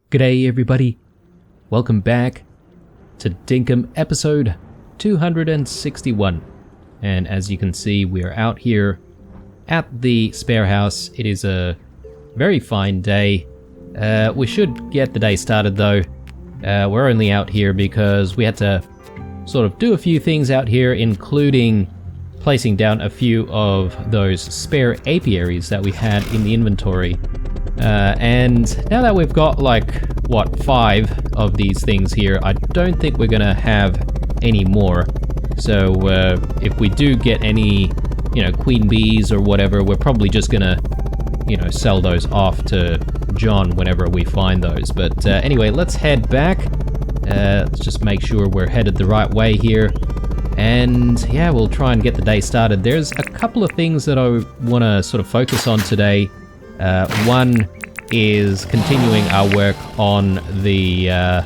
G'day everybody, welcome back to Dinkum episode 261, and as you can see we're out here at the spare house. It is a very fine day. We should get the day started though. We're only out here because we had to sort of do a few things out here, including placing down a few of those spare apiaries that we had in the inventory. And now that we've got like, what, 5 of these things here, I don't think we're gonna have any more. So if we do get any, queen bees or whatever, we're probably just gonna, sell those off to John whenever we find those. But anyway, let's head back. Let's just make sure we're headed the right way here. And yeah, we'll try and get the day started. There's a couple of things that I want to sort of focus on today. One is continuing our work on the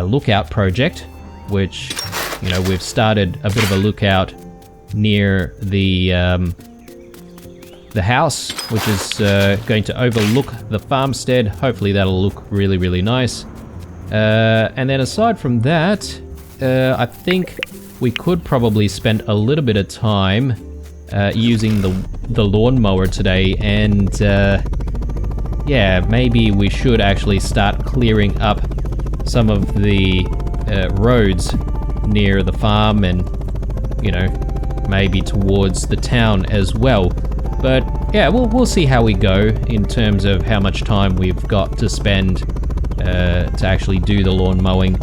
lookout project, which, we've started a bit of a lookout near the house, which is going to overlook the farmstead. Hopefully that'll look really, really nice. And then aside from that, I think we could probably spend a little bit of time using the lawnmower today, and yeah, maybe we should actually start clearing up some of the roads near the farm and, maybe towards the town as well. But yeah, we'll see how we go in terms of how much time we've got to spend to actually do the lawn mowing.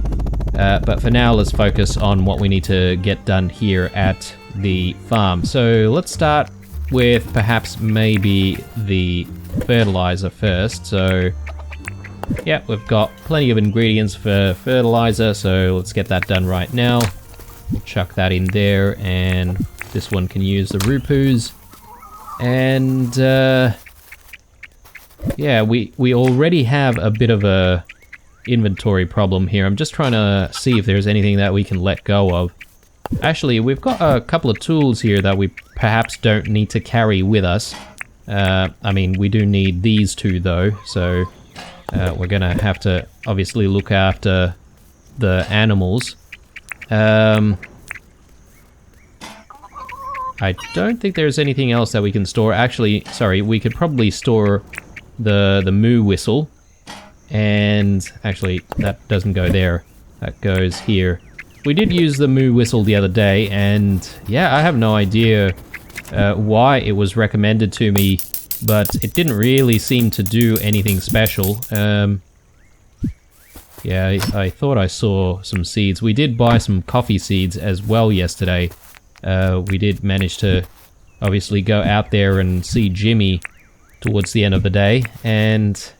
But for now, let's focus on what we need to get done here at the farm. So let's start with perhaps maybe the fertilizer first. So yeah, we've got plenty of ingredients for fertilizer, so let's get that done right now. We'll chuck that in there, and this one can use the rupus. And yeah, we already have a bit of a inventory problem here. I'm just trying to see if there's anything that we can let go of. Actually, we've got a couple of tools here that we perhaps don't need to carry with us. I mean, we do need these two though, so we're gonna have to obviously look after the animals. I don't think there's anything else that we can store. Actually, sorry, we could probably store the moo whistle. And actually, that doesn't go there. That goes here. We did use the moo whistle the other day, and yeah, I have no idea why it was recommended to me, but it didn't really seem to do anything special. Yeah, I thought I saw some seeds. We did buy some coffee seeds as well yesterday. We did manage to obviously go out there and see Jimmy towards the end of the day, and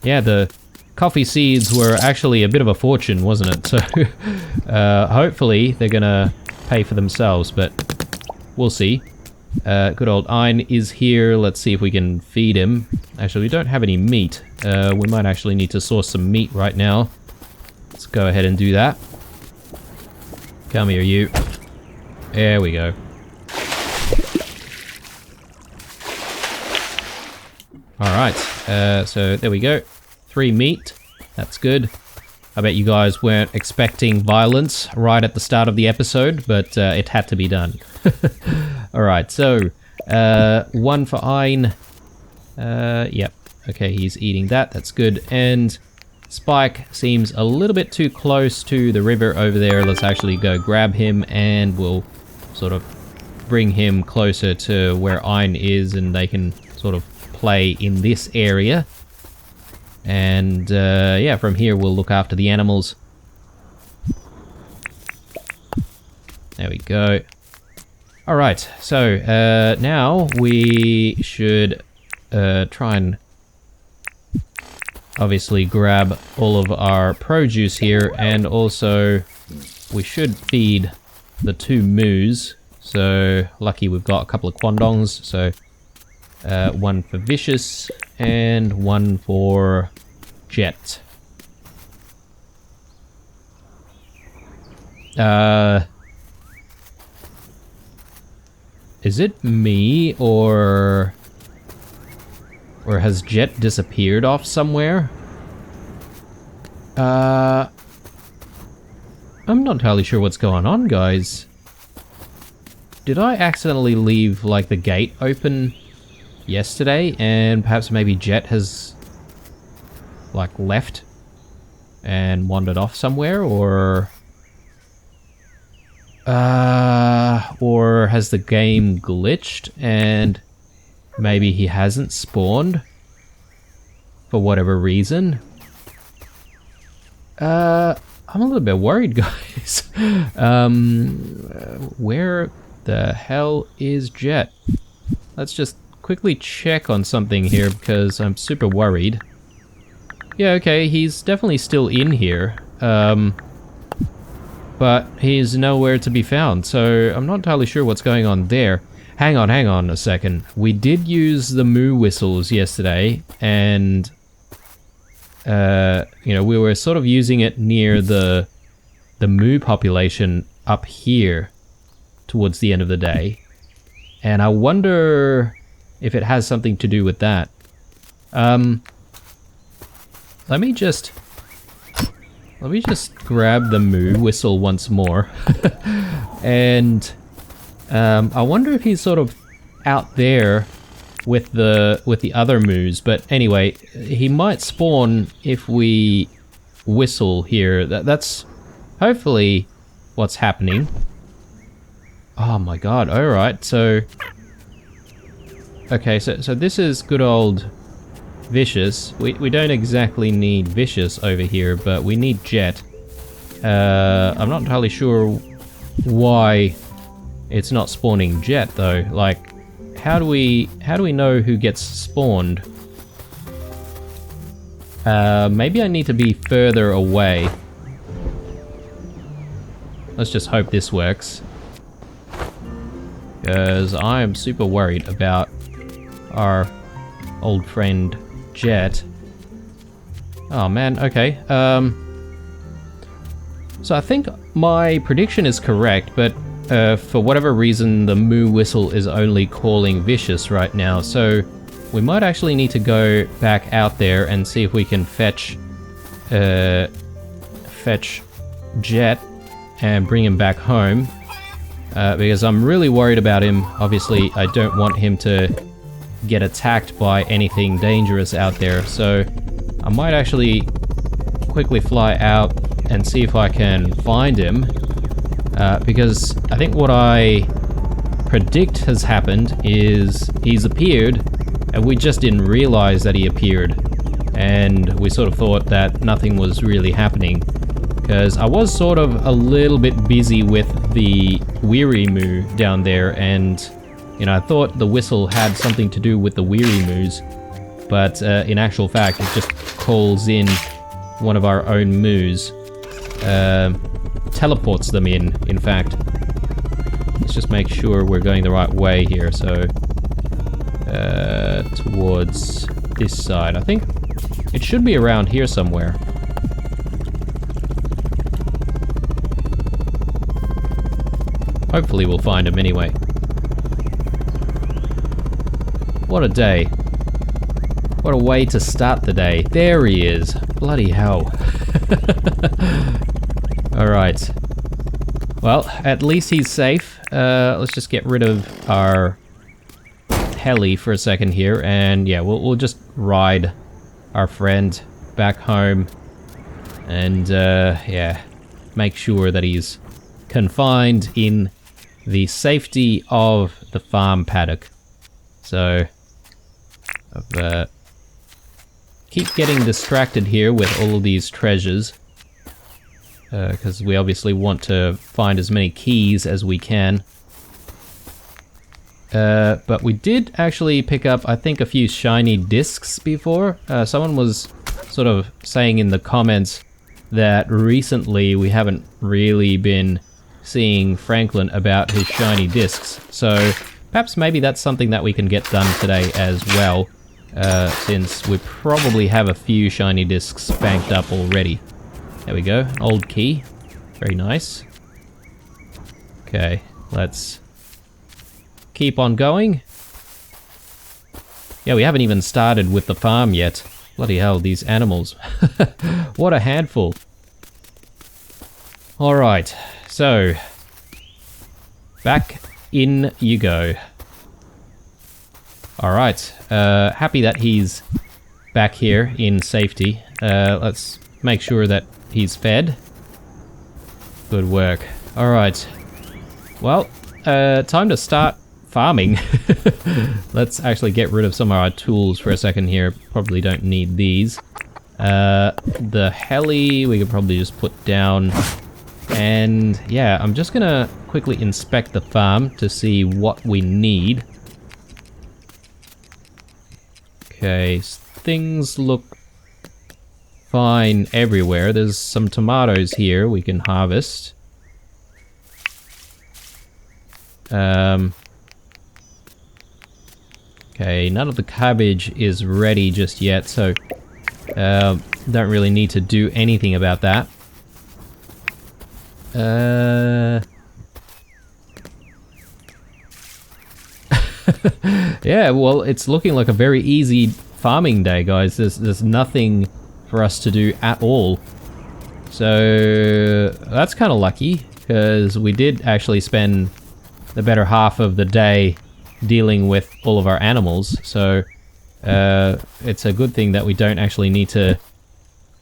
yeah, the coffee seeds were actually a bit of a fortune, wasn't it? So hopefully they're gonna pay for themselves, but we'll see. Good old Ein is here. Let's see if we can feed him. Actually, we don't have any meat. We might actually need to source some meat right now. Let's go ahead and do that. Come here, you. There we go. Alright, so there we go. 3 meat. That's good. I bet you guys weren't expecting violence right at the start of the episode, but it had to be done. Alright, so 1 for Ein. Yep. Okay, he's eating that. That's good. And Spike seems a little bit too close to the river over there. Let's actually go grab him, and we'll sort of bring him closer to where Ein is, and they can sort of play in this area. And yeah, from here we'll look after the animals. There we go. Alright, so now we should try and obviously grab all of our produce here, and also we should feed the 2 moos. So lucky we've got a couple of quandongs, so 1 for Vicious and 1 for Jet. Is it me, or has Jet disappeared off somewhere? I'm not entirely sure what's going on, guys. Did I accidentally leave, like, the gate open yesterday, and perhaps maybe Jet has, like, left and wandered off somewhere, or has the game glitched and maybe he hasn't spawned for whatever reason? I'm a little bit worried, guys. Where the hell is Jet? Let's just quickly check on something here because I'm super worried. Yeah, okay, he's definitely still in here. But he's nowhere to be found, so I'm not entirely sure what's going on there. Hang on a second. We did use the moo whistles yesterday, and you know, we were sort of using it near the moo population up here towards the end of the day. And I wonder if it has something to do with that. Let me just grab the moo whistle once more. And I wonder if he's sort of out there with the other moos, but anyway, he might spawn if we whistle here. That's hopefully what's happening. Oh my god, alright, so... Okay, so this is good old Vicious. We don't exactly need Vicious over here, but we need Jet. I'm not entirely sure why it's not spawning Jet though. Like, how do we know who gets spawned? Maybe I need to be further away. Let's just hope this works. Because I am super worried about our old friend Jet. Oh man, okay. So I think my prediction is correct, but for whatever reason the moo whistle is only calling Vicious right now, so we might actually need to go back out there and see if we can fetch Jet and bring him back home, because I'm really worried about him. Obviously I don't want him to get attacked by anything dangerous out there, so I might actually quickly fly out and see if I can find him, because I think what I predict has happened is he's appeared and we just didn't realize that he appeared, and we sort of thought that nothing was really happening, because I was sort of a little bit busy with the Weary Moo down there, and you know, I thought the whistle had something to do with the Weary Moos, but in actual fact it just calls in one of our own moos, teleports them in fact. Let's just make sure we're going the right way here, so towards this side. I think it should be around here somewhere. Hopefully we'll find him anyway. What a day. What a way to start the day. There he is. Bloody hell. Alright. Well, at least he's safe. Let's just get rid of our heli for a second here, and yeah, we'll just ride our friend back home and yeah, make sure that he's confined in the safety of the farm paddock. So keep getting distracted here with all of these treasures, because we obviously want to find as many keys as we can. But we did actually pick up, I think, a few shiny discs before. Someone was sort of saying in the comments that recently we haven't really been seeing Franklin about his shiny discs, so perhaps maybe that's something that we can get done today as well, since we probably have a few shiny discs banked up already. There we go, an old key. Very nice. Okay, let's keep on going. Yeah, we haven't even started with the farm yet. Bloody hell, these animals. What a handful. Alright, so back in you go. Alright, happy that he's back here in safety. Let's make sure that he's fed. Good work. Alright. Well, time to start farming. Let's actually get rid of some of our tools for a second here. Probably don't need these. The heli we could probably just put down. And yeah, I'm just gonna quickly inspect the farm to see what we need. Okay, things look fine everywhere. There's some tomatoes here we can harvest. Okay, none of the cabbage is ready just yet, so don't really need to do anything about that. Yeah, well, it's looking like a very easy farming day, guys. There's nothing for us to do at all. So that's kind of lucky, because we did actually spend the better half of the day dealing with all of our animals. So it's a good thing that we don't actually need to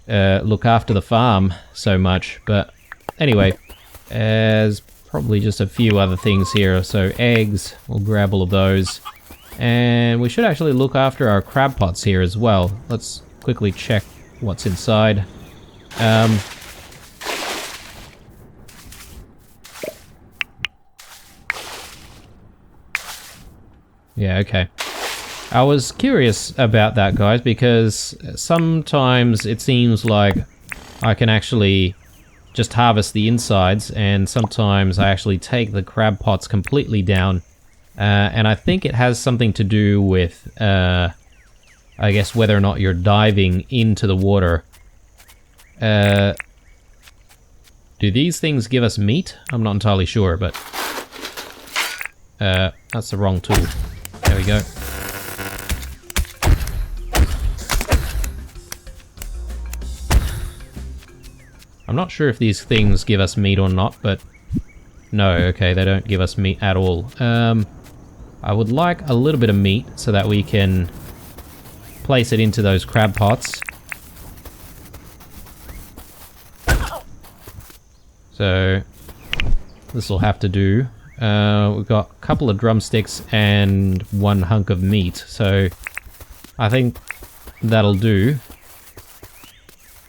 look after the farm so much. But anyway, there's probably just a few other things here. So eggs, we'll grab all of those. And we should actually look after our crab pots here as well. Let's quickly check what's inside. Yeah, okay. I was curious about that, guys, because sometimes it seems like I can actually just harvest the insides, and sometimes I actually take the crab pots completely down. And I think it has something to do with, I guess, whether or not you're diving into the water. Do these things give us meat? I'm not entirely sure, but that's the wrong tool. There we go. I'm not sure if these things give us meat or not, but no, okay, they don't give us meat at all. I would like a little bit of meat so that we can place it into those crab pots. So this will have to do. We've got a couple of drumsticks and one hunk of meat, so I think that'll do.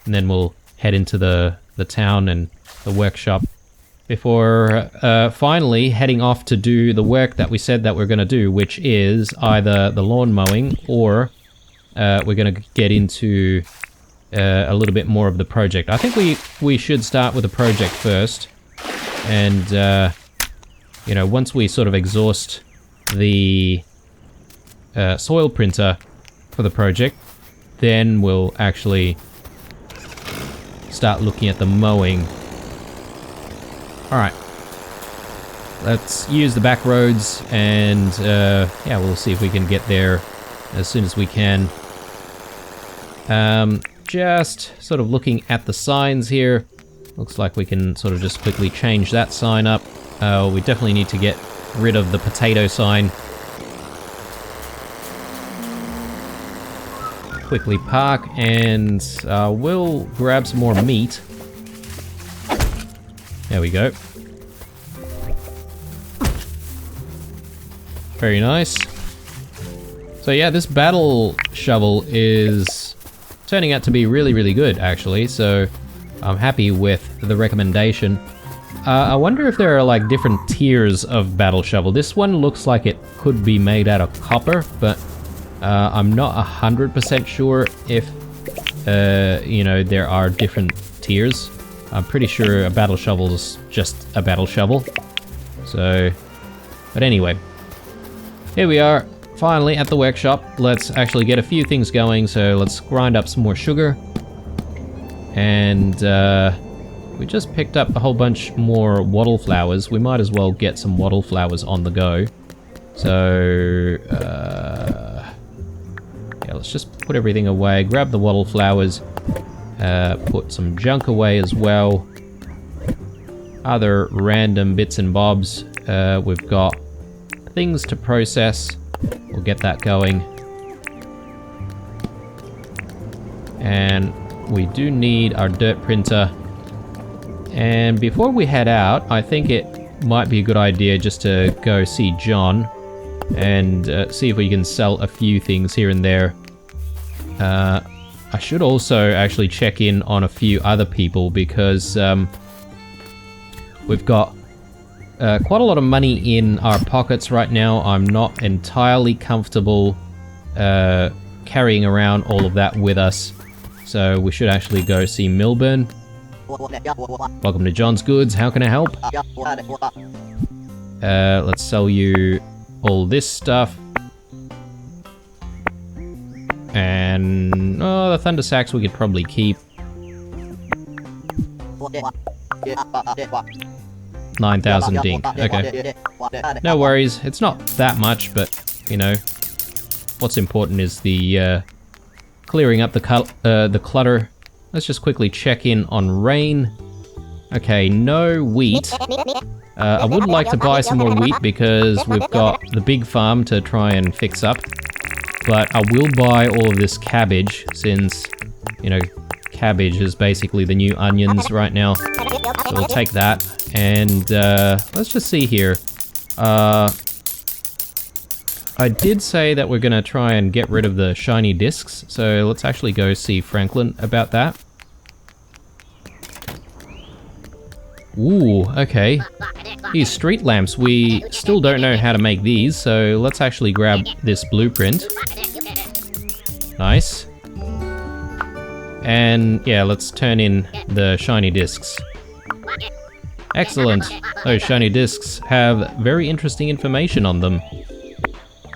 And then we'll head into the town and the workshop before finally heading off to do the work that we said that we're going to do, which is either the lawn mowing or we're going to get into a little bit more of the project. I think we should start with the project first, and you know, once we sort of exhaust the soil printer for the project, then we'll actually start looking at the mowing. Alright, let's use the back roads, and yeah, we'll see if we can get there as soon as we can. Just sort of looking at the signs here, looks like we can sort of just quickly change that sign up. We definitely need to get rid of the potato sign. Quickly park, and we'll grab some more meat. There we go. Very nice. So yeah, this battle shovel is turning out to be really, really good, actually. So I'm happy with the recommendation. I wonder if there are like different tiers of battle shovel. This one looks like it could be made out of copper, but I'm not 100% sure if you know, there are different tiers. I'm pretty sure a battle shovel is just a battle shovel. So, but anyway, here we are, finally at the workshop. Let's actually get a few things going. So let's grind up some more sugar, and we just picked up a whole bunch more wattle flowers. We might as well get some wattle flowers on the go. So yeah, let's just put everything away, grab the wattle flowers, put some junk away as well. Other random bits and bobs. We've got things to process. We'll get that going. And we do need our dirt printer. And before we head out, I think it might be a good idea just to go see John and see if we can sell a few things here and there. I should also actually check in on a few other people because we've got quite a lot of money in our pockets right now. I'm not entirely comfortable carrying around all of that with us. So we should actually go see Milburn. Welcome to John's Goods. How can I help? Let's sell you all this stuff. And the thunder sacks we could probably keep. 9,000 dink. Okay. No worries. It's not that much, but you know, what's important is the clearing up the clutter. Let's just quickly check in on rain. Okay, no wheat. I would like to buy some more wheat because we've got the big farm to try and fix up. But I will buy all of this cabbage since, you know, cabbage is basically the new onions right now. So we'll take that. And let's just see here. I did say that we're going to try and get rid of the shiny discs. So let's actually go see Franklin about that. Ooh, okay. These street lamps, we still don't know how to make these, so let's actually grab this blueprint. Nice. And yeah, let's turn in the shiny discs. Excellent. Those shiny discs have very interesting information on them.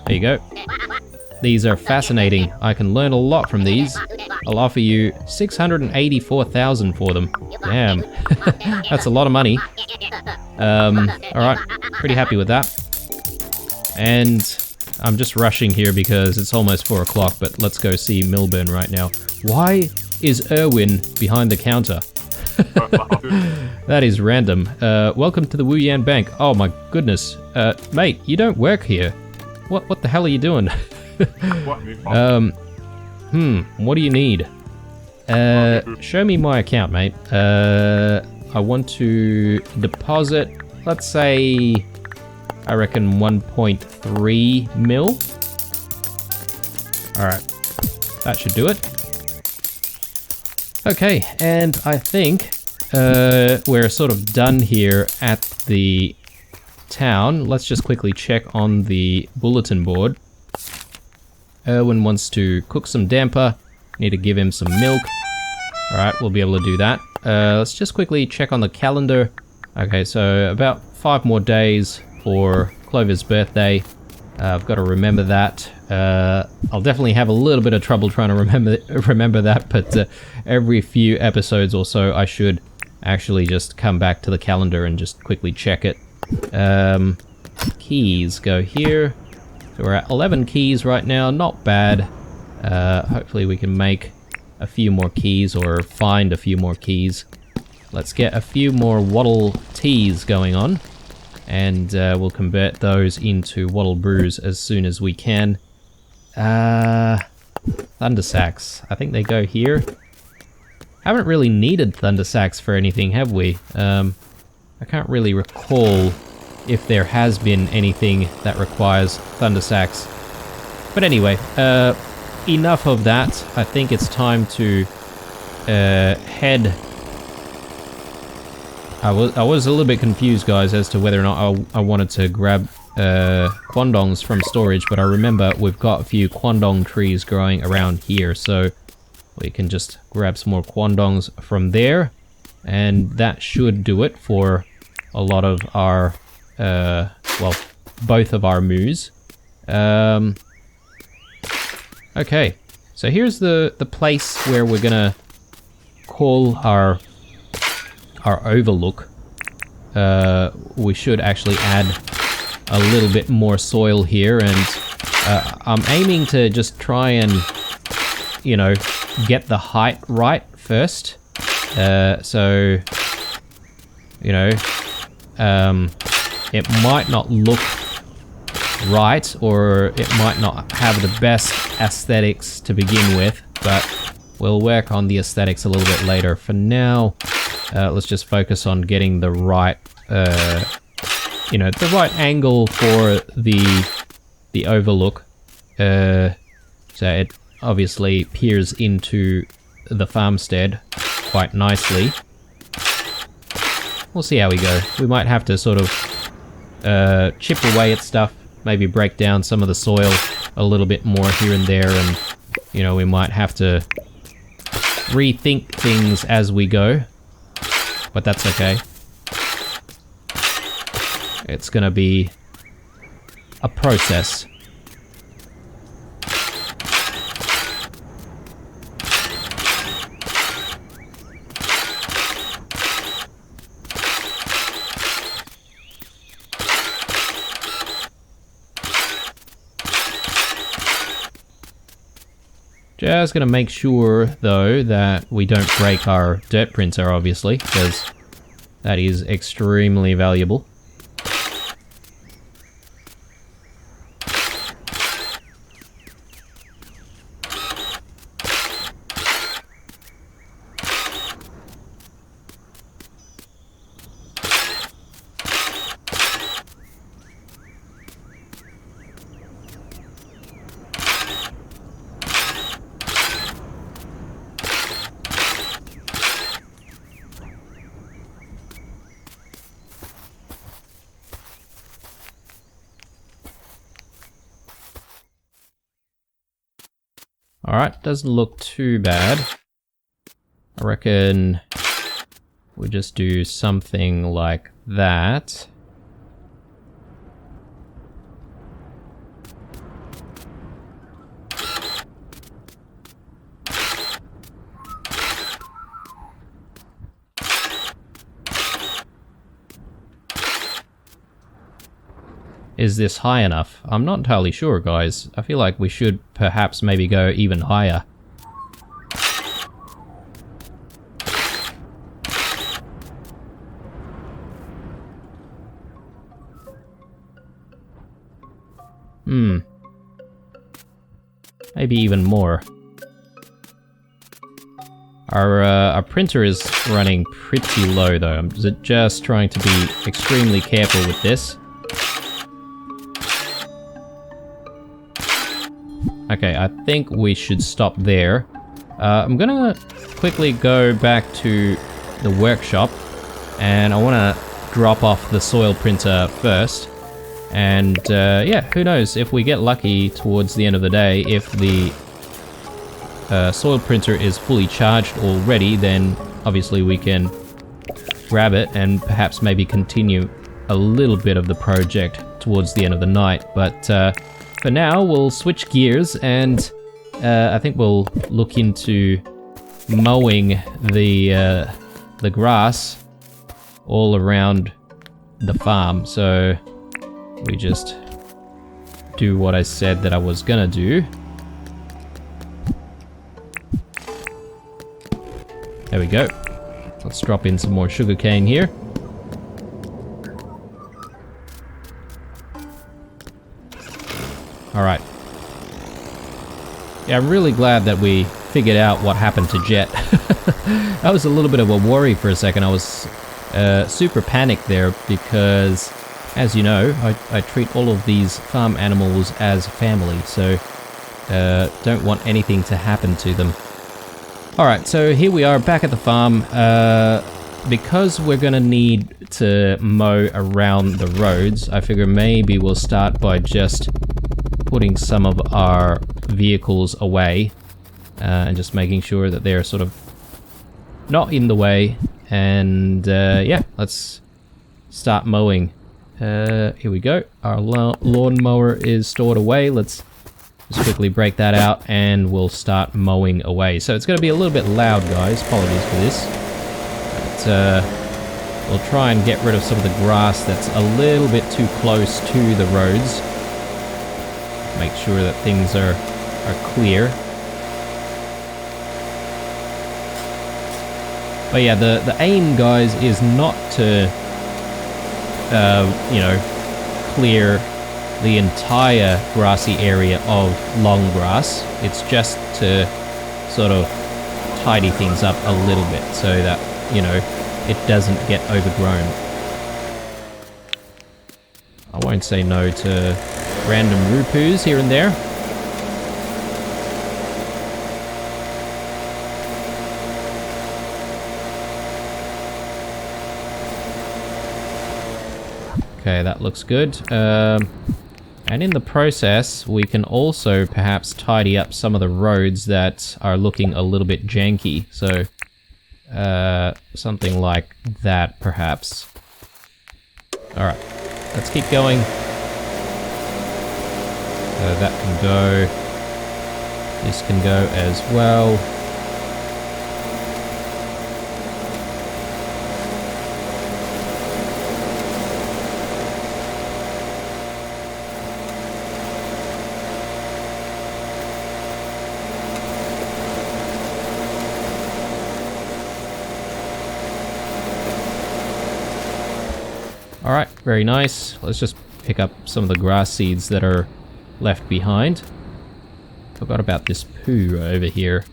There you go. These are fascinating. I can learn a lot from these. I'll offer you 684,000 for them. Damn. That's a lot of money. Alright. Pretty happy with that. And I'm just rushing here because it's almost 4 o'clock, but let's go see Milburn right now. Why is Erwin behind the counter? That is random. Welcome to the Wu Yan Bank. Oh my goodness. Mate, you don't work here. What the hell are you doing? What do you need? Show me my account, mate. I want to deposit, let's say, I reckon 1.3 mil. Alright, that should do it. Okay, and I think we're sort of done here at the town. Let's just quickly check on the bulletin board. Erwin wants to cook some damper. Need to give him some milk. Alright, we'll be able to do that. Let's just quickly check on the calendar. Okay, so about 5 more days for Clover's birthday. I've got to remember that. I'll definitely have a little bit of trouble trying to remember that, but every few episodes or so I should actually just come back to the calendar and just quickly check it. Keys go here. So we're at 11 keys right now, not bad. Hopefully we can make a few more keys or find a few more keys. Let's get a few more wattle teas going on, and we'll convert those into wattle brews as soon as we can. Thunder sacks, I think they go here. Haven't really needed thunder sacks for anything, have we? I can't really recall if there has been anything that requires thunder sacks. But anyway, enough of that. I think it's time to head. I was a little bit confused, guys, as to whether or not I wanted to grab quandongs from storage, but I remember we've got a few quandong trees growing around here, so we can just grab some more quandongs from there, and that should do it for a lot of our well, both of our moos. Okay, so here's the place where we're gonna call our overlook. We should actually add a little bit more soil here, and I'm aiming to just try and you know, get the height right first. So, you know, it might not look right, or it might not have the best aesthetics to begin with, but we'll work on the aesthetics a little bit later. For now, let's just focus on getting the right, you know, the right angle for the overlook. So it obviously peers into the farmstead quite nicely. We'll see how we go. We might have to sort of chip away at stuff, maybe break down some of the soil a little bit more here and there, and, you know, we might have to rethink things as we go, but that's okay. It's gonna be a process. Just gonna make sure, though, that we don't break our dirt printer, obviously, because that is extremely valuable. Alright, doesn't look too bad. I reckon we just do something like that. Is this high enough? I'm not entirely sure, guys. I feel like we should perhaps maybe go even higher. Maybe even more. Our printer is running pretty low, though. I'm just trying to be extremely careful with this. Okay, I think we should stop there. I'm gonna quickly go back to the workshop, and I want to drop off the soil printer first. And yeah, who knows, if we get lucky towards the end of the day, if the soil printer is fully charged already, then obviously we can grab it and perhaps maybe continue a little bit of the project towards the end of the night. But for now, we'll switch gears, and I think we'll look into mowing the grass all around the farm. So we just do what I said that I was gonna do. There we go. Let's drop in some more sugarcane here. Alright. Yeah, I'm really glad that we figured out what happened to Jet. That was a little bit of a worry for a second. I was super panicked there because, as you know, I treat all of these farm animals as family, so don't want anything to happen to them. Alright, so here we are back at the farm. Because we're gonna need to mow around the roads, I figure maybe we'll start by just putting some of our vehicles away and just making sure that they're sort of not in the way. And yeah, let's start mowing. Here we go. Our lawnmower is stored away. Let's just quickly break that out and we'll start mowing away. So it's going to be a little bit loud, guys. Apologies for this. But we'll try and get rid of some of the grass that's a little bit too close to the roads. Make sure that things are clear. But yeah, the aim, guys, is not to, you know, clear the entire grassy area of long grass. It's just to sort of tidy things up a little bit so that, you know, it doesn't get overgrown. I won't say no to random rupus here and there. Okay, that looks good. And in the process, we can also perhaps tidy up some of the roads that are looking a little bit janky. So, something like that, perhaps. Alright, let's keep going. That can go. This can go as well. Alright, very nice. Let's just pick up some of the grass seeds that are left behind. Forgot about this poo over here.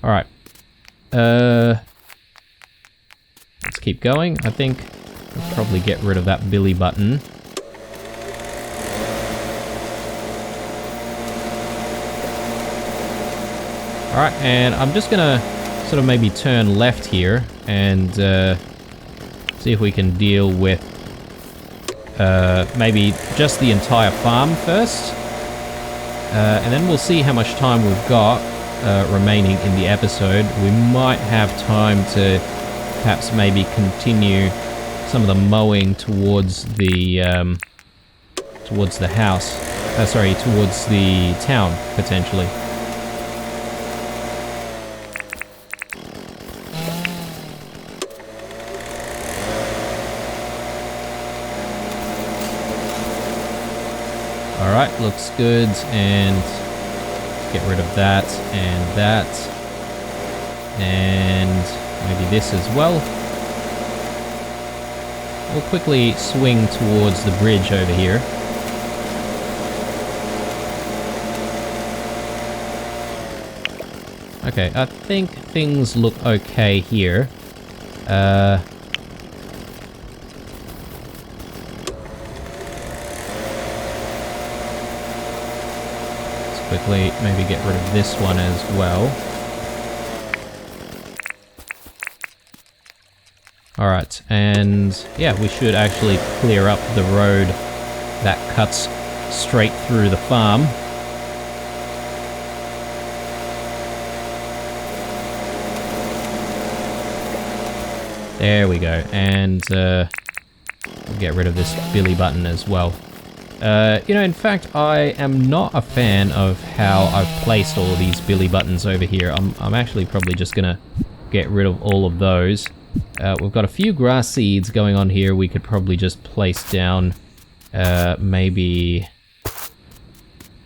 Alright. Let's keep going. I think we'll probably get rid of that Billy button. Alright, and I'm just gonna sort of maybe turn left here and see if we can deal with maybe just the entire farm first. And then we'll see how much time we've got remaining in the episode. We might have time to perhaps maybe continue some of the mowing towards the house. Sorry, towards the town, potentially. Alright, looks good, and get rid of that, and maybe this as well. We'll quickly swing towards the bridge over here. Okay, I think things look okay here. Quickly maybe get rid of this one as well. Alright, and yeah, we should actually clear up the road that cuts straight through the farm. There we go, and we'll get rid of this Billy button as well. You know, in fact, I am not a fan of how I've placed all of these Billy buttons over here. I'm actually probably just gonna get rid of all of those. We've got a few grass seeds going on here. We could probably just place down maybe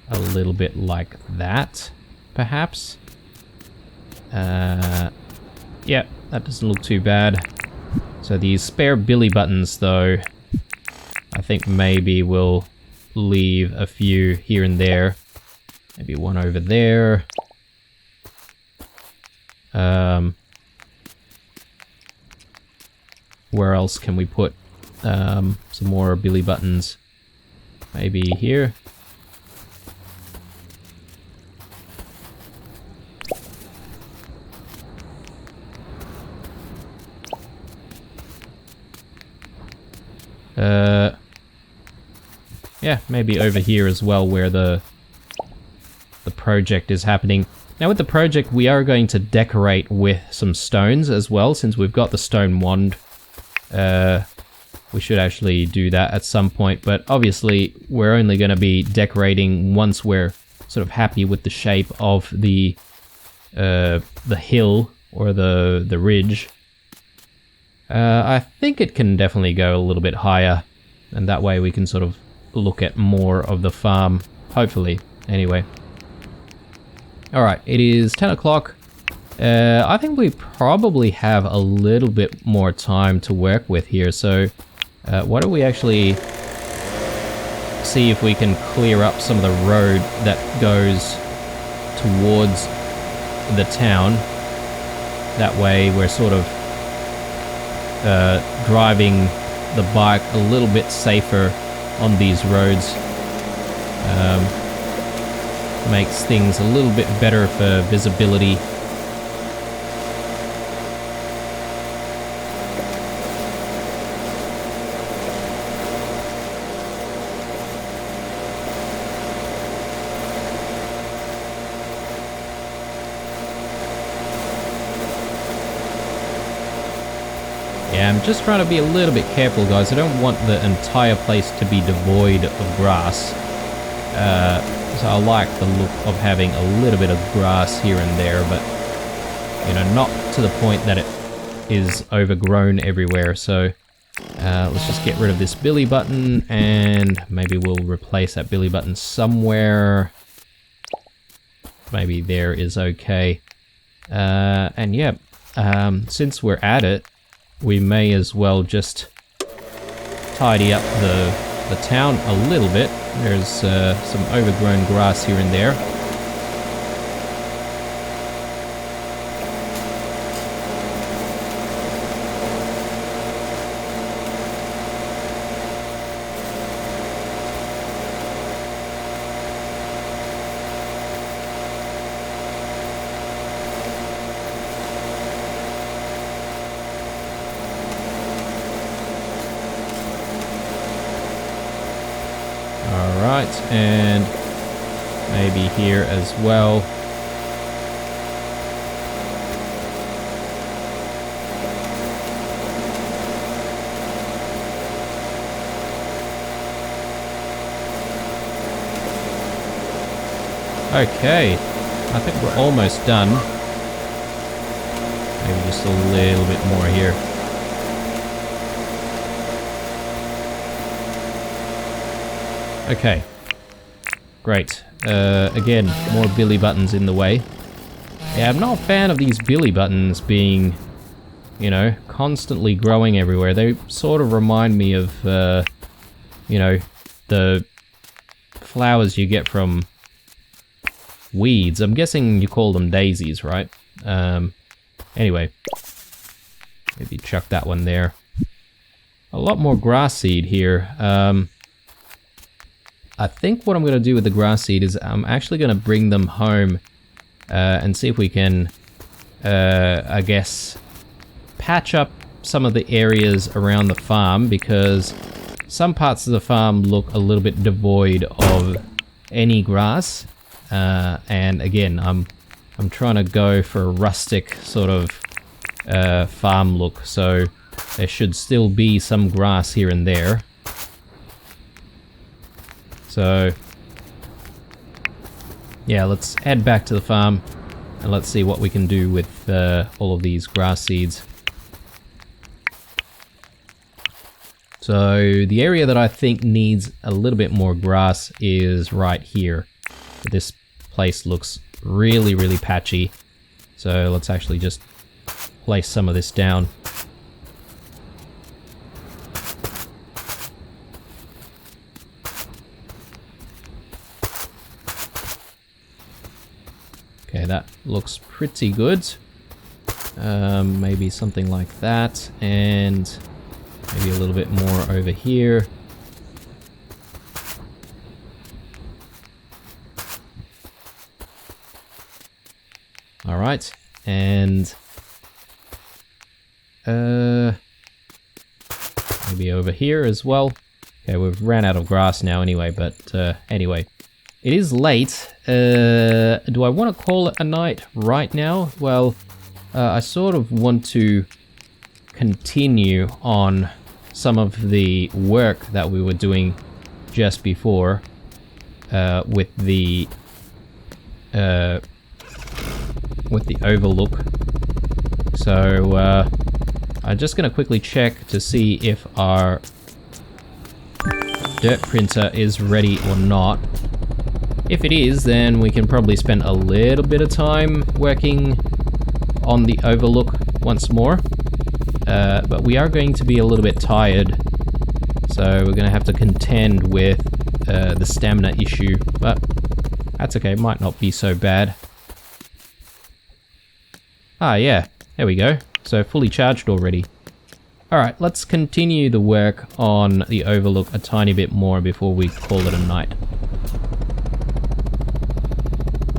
a little bit like that, perhaps. Yeah, that doesn't look too bad. So these spare Billy buttons, though, I think maybe we'll leave a few here and there. Maybe one over there. Where else can we put some more Billy buttons? Maybe here. Yeah, maybe over here as well, where the project is happening. Now with the project, we are going to decorate with some stones as well, since we've got the stone wand. We should actually do that at some point, but obviously we're only going to be decorating once we're sort of happy with the shape of the hill or the ridge. I think it can definitely go a little bit higher, and that way we can sort of look at more of the farm, hopefully, anyway. Alright, it is 10 o'clock. I think we probably have a little bit more time to work with here, so why don't we actually see if we can clear up some of the road that goes towards the town. That way we're sort of driving the bike a little bit safer on these roads. Makes things a little bit better for visibility. Yeah, I'm just trying to be a little bit careful, guys. I don't want the entire place to be devoid of grass. So I like the look of having a little bit of grass here and there, but, you know, not to the point that it is overgrown everywhere. So let's just get rid of this billy button, and maybe we'll replace that billy button somewhere. Maybe there is okay. And yeah, since we're at it, we may as well just tidy up the town a little bit. There's some overgrown grass here and there. Alright, and maybe here as well. Okay, I think we're almost done. Maybe just a little bit more here. Okay, great. Again, more billy buttons in the way. Yeah, I'm not a fan of these billy buttons being, you know, constantly growing everywhere. They sort of remind me of, you know, the flowers you get from weeds. I'm guessing you call them daisies, right? Anyway, maybe chuck that one there. A lot more grass seed here. I think what I'm going to do with the grass seed is I'm actually going to bring them home and see if we can, I guess, patch up some of the areas around the farm, because some parts of the farm look a little bit devoid of any grass. And again, I'm trying to go for a rustic sort of farm look, so there should still be some grass here and there. So, yeah, let's head back to the farm and let's see what we can do with all of these grass seeds. So, the area that I think needs a little bit more grass is right here. This place looks really, really patchy. So, let's actually just place some of this down. Okay, that looks pretty good. Maybe something like that, and maybe a little bit more over here. All right, and maybe over here as well. Okay, we've ran out of grass now anyway, but anyway. It is late. Do I want to call it a night right now? Well, I sort of want to continue on some of the work that we were doing just before with the Overlook. So I'm just going to quickly check to see if our dirt printer is ready or not. If it is, then we can probably spend a little bit of time working on the Overlook once more. But we are going to be a little bit tired, so we're going to have to contend with the stamina issue, but that's okay, might not be so bad. Ah yeah, there we go. So fully charged already. Alright, let's continue the work on the Overlook a tiny bit more before we call it a night.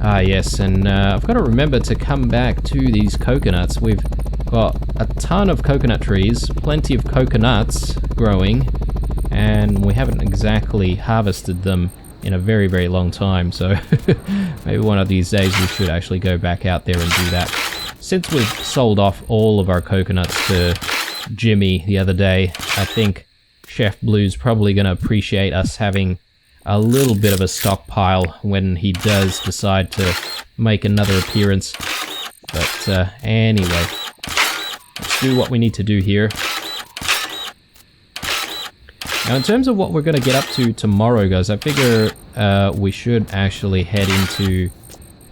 Ah yes, and I've got to remember to come back to these coconuts. We've got a ton of coconut trees, plenty of coconuts growing, and we haven't exactly harvested them in a very, very long time, so maybe one of these days we should actually go back out there and do that. Since we've sold off all of our coconuts to Jimmy the other day, I think Chef Blue's probably going to appreciate us having a little bit of a stockpile when he does decide to make another appearance. But anyway, let's do what we need to do here. Now in terms of what we're going to get up to tomorrow, guys, I figure we should actually head into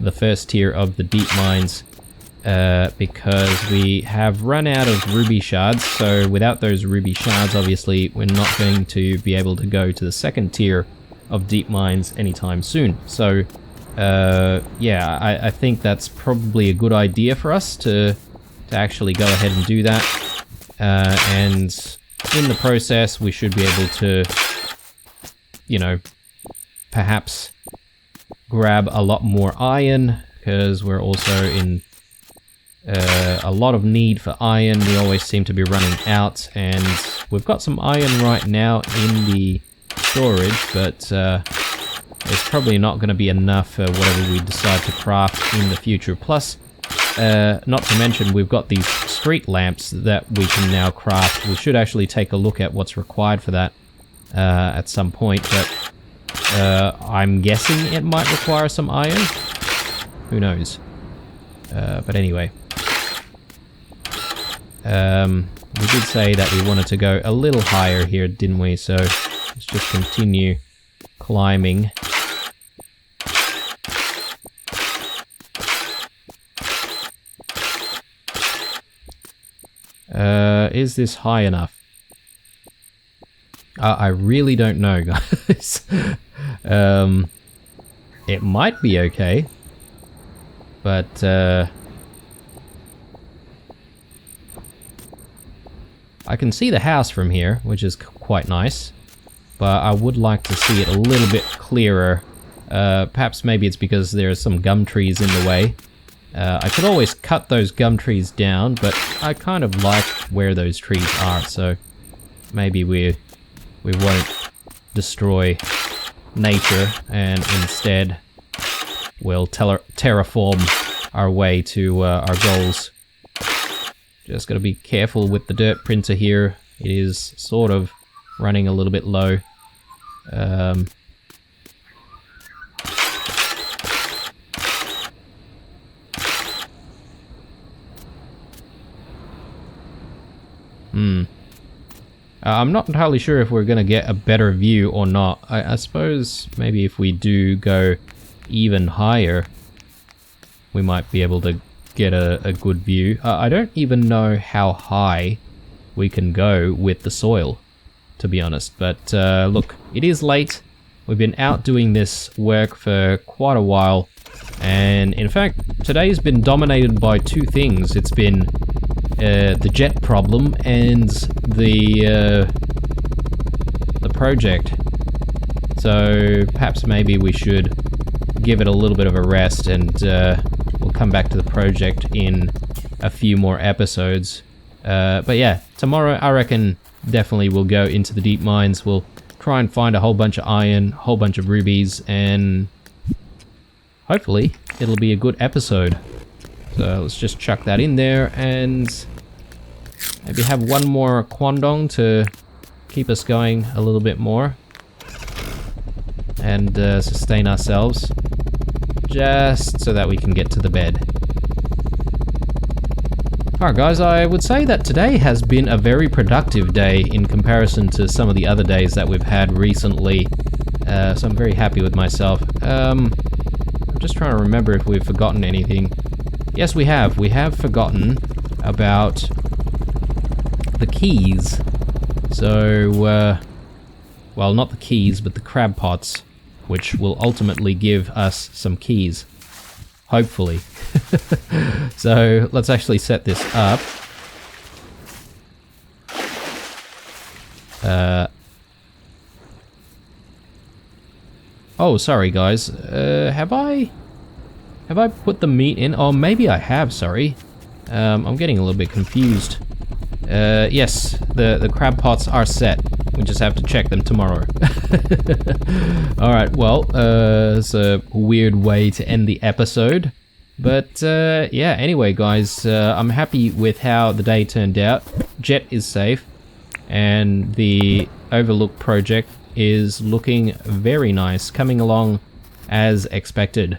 the first tier of the deep mines, because we have run out of ruby shards. So without those ruby shards, obviously we're not going to be able to go to the second tier of deep mines anytime soon. So yeah, I think that's probably a good idea for us to actually go ahead and do that, and in the process we should be able to, you know, perhaps grab a lot more iron, because we're also in a lot of need for iron. We always seem to be running out, and we've got some iron right now in the storage, but it's probably not going to be enough for whatever we decide to craft in the future. Plus, not to mention, we've got these street lamps that we can now craft. We should actually take a look at what's required for that at some point, but I'm guessing it might require some iron. Who knows? But anyway. We did say that we wanted to go a little higher here, didn't we? So let's just continue climbing. Is this high enough? I really don't know, guys. It might be okay, but I can see the house from here, which is quite nice, but I would like to see it a little bit clearer. Perhaps maybe it's because there are some gum trees in the way. I could always cut those gum trees down, but I kind of like where those trees are, so maybe we won't destroy nature, and instead we'll terraform our way to our goals. Just gotta be careful with the dirt printer here. It is sort of running a little bit low. I'm not entirely sure if we're going to get a better view or not. I suppose maybe if we do go even higher, we might be able to get a good view. I don't even know how high we can go with the soil, to be honest. But look, it is late. We've been out doing this work for quite a while. And in fact, today's been dominated by two things. It's been the jet problem and the project. So perhaps maybe we should give it a little bit of a rest, and we'll come back to the project in a few more episodes. But yeah, tomorrow I reckon definitely we'll go into the deep mines. We'll try and find a whole bunch of iron, a whole bunch of rubies, and hopefully it'll be a good episode. So let's just chuck that in there and maybe have one more Kwandong to keep us going a little bit more and sustain ourselves, just so that we can get to the bed. Alright guys, I would say that today has been a very productive day in comparison to some of the other days that we've had recently, so I'm very happy with myself. I'm just trying to remember if we've forgotten anything. Yes, we have. We have forgotten about the keys. So, well, not the keys, but the crab pots, which will ultimately give us some keys. Hopefully. So, let's actually set this up. Oh, sorry guys. Have I put the meat in? Oh, maybe I have, sorry. I'm getting a little bit confused. Yes, the crab pots are set. We just have to check them tomorrow. Alright, well, it's a weird way to end the episode. But, yeah, anyway, guys, I'm happy with how the day turned out. Jet is safe, and the Overlook project is looking very nice, coming along as expected.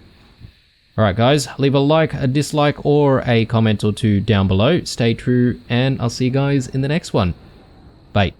Alright guys, leave a like, a dislike, or a comment or two down below. Stay true, and I'll see you guys in the next one. Bye.